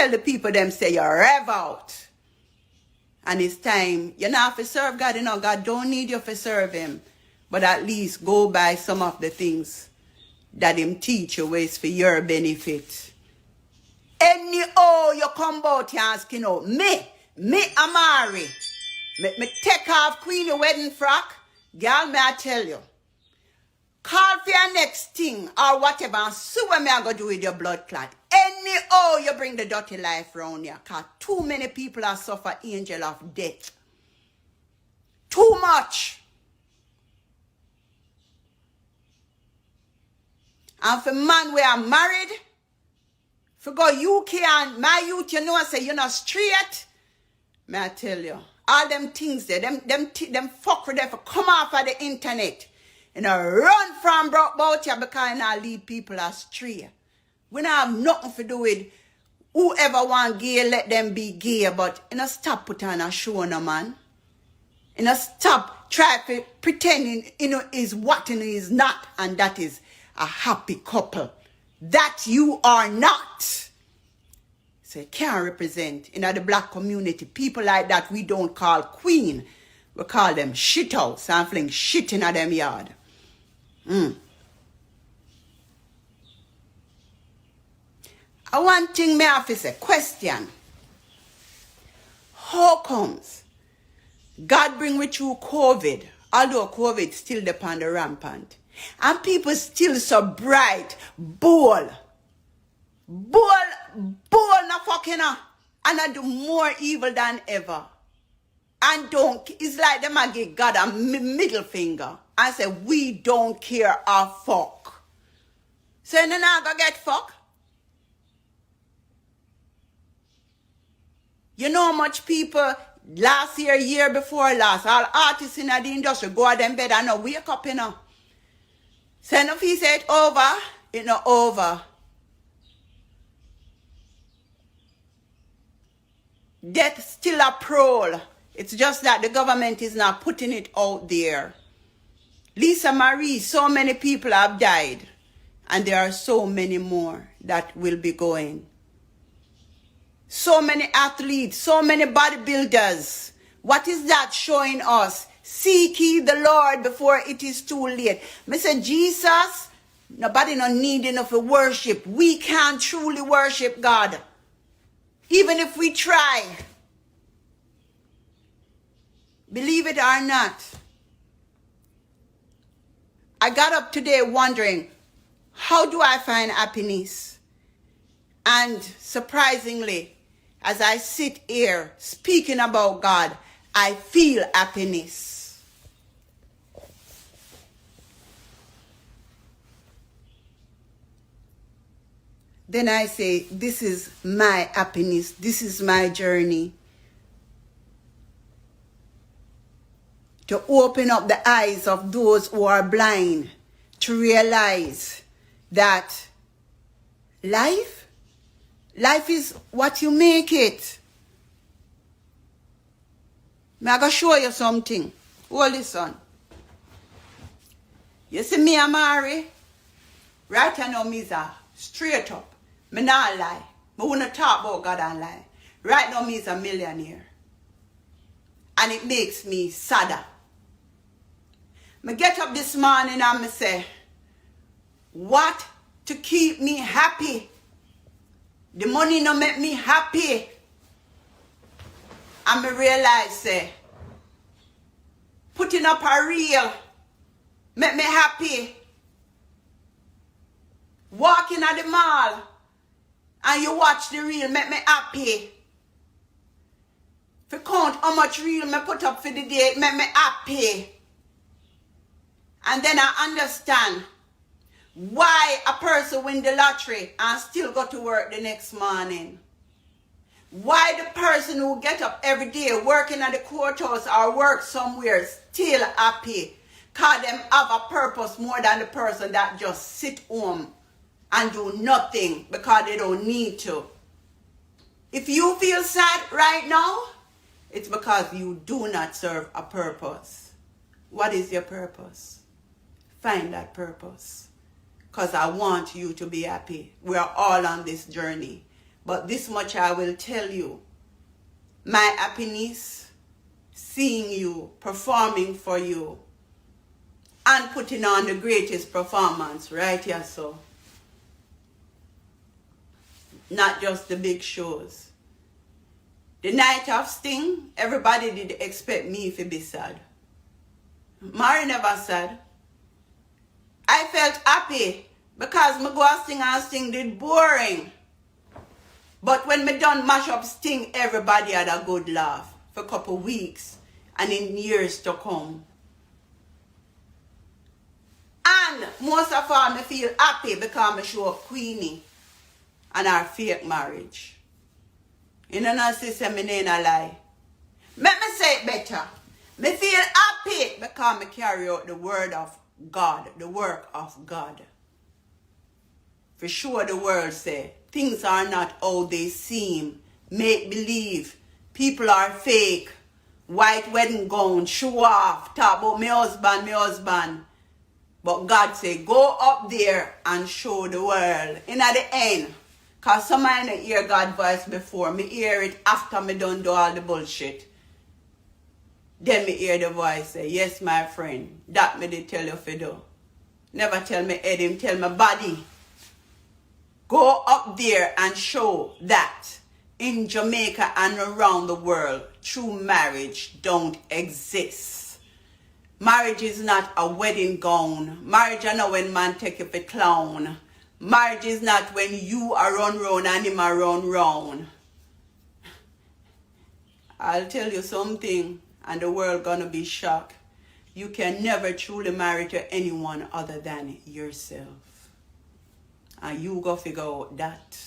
tell the people them say you're rev out. And it's time. You not have to serve God, you know. God don't need you to serve him. But at least go by some of the things that him teach you ways for your benefit. Any you come about here asking out, me Amari, me take off Queen your wedding frock, girl, may I tell you, call for your next thing or whatever and see what me I go do with your blood clot. Any you bring the dirty life around here, because too many people have suffered angel of death. Too much. And for man we are married, for go UK and my youth, you know, I say you're not straight. May I tell you, all them things there, them fuck with them for come off of the internet. You know, run from about you because you not lead people astray. We don't have nothing to do with whoever want gay, let them be gay, but you know, stop putting on a show, no man. You know, stop trying to pretending, you know, is what and is not, and that is a happy couple. That you are not. So you can't represent in the black community people like that we don't call queen. We call them shit house and fling shit in them yard. One thing me have to say, question. How comes God bring we through COVID, although COVID still upon the rampant, and people still so bright, bold na fucking and I do more evil than ever. And don't, it's like them I give God a middle finger and say, we don't care a fuck. So then I go get fuck. You know how much people last year before last, all artists in the industry go out them bed and no wake up, you know. So if he said over, it's not over. Death still a parole. It's just that the government is not putting it out there. Lisa Marie, so many people have died. And there are so many more that will be going. So many athletes, so many bodybuilders. What is that showing us? Seek ye the Lord before it is too late. Mr. Jesus, nobody no need enough to worship. We can't truly worship God. Even if we try. Believe it or not. I got up today wondering, how do I find happiness? And surprisingly, as I sit here speaking about God, I feel happiness. Then I say, this is my happiness. This is my journey. To open up the eyes of those who are blind, to realize that life is what you make it. I'm going to show you something. Hold this on. You see me, Amari? Right now, me is straight up. Me not lie. Me want to talk about God and lie. Right now, me is a millionaire. And it makes me sadder. Me get up this morning and me say, what to keep me happy? The money no make me happy. And me realize, say, putting up a reel make me happy. Walking at the mall and you watch the reel make me happy. If you count how much reel me put up for the day, it make me happy. And then I understand why a person win the lottery and still go to work the next morning. Why the person who get up every day working at the courthouse or work somewhere still happy. Because them have a purpose more than the person that just sit home and do nothing because they don't need to. If you feel sad right now, it's because you do not serve a purpose. What is your purpose? Find that purpose. Because I want you to be happy. We are all on this journey. But this much I will tell you. My happiness, seeing you, performing for you, and putting on the greatest performance right here, so. Not just the big shows. The night of Sting, everybody did expect me to be sad. Mary never sad. I felt happy because me go and Sting did boring. But when me done mash up Sting, everybody had a good laugh for a couple weeks and in years to come. And most of all, me feel happy because me show up Queenie and our fake marriage. You know, no sister, me ain't a lie. Let me say it better. Me feel happy because me carry out the word of God, the work of God. For sure the world say, things are not how they seem. Make believe. People are fake. White wedding gown, show off, talk about my husband. But God say, go up there and show the world. In at the end, because some I didn't hear God's voice before. Me hear it after me done do all the bullshit. Then me hear the voice say, yes, my friend, that me did tell you for do. Never tell me head, him tell my body. Go up there and show that in Jamaica and around the world, true marriage don't exist. Marriage is not a wedding gown. Marriage is not when man take you for clown. Marriage is not when you are run round and him are run round. I'll tell you something and the world gonna be shocked. You can never truly marry to anyone other than yourself. And you go figure out that.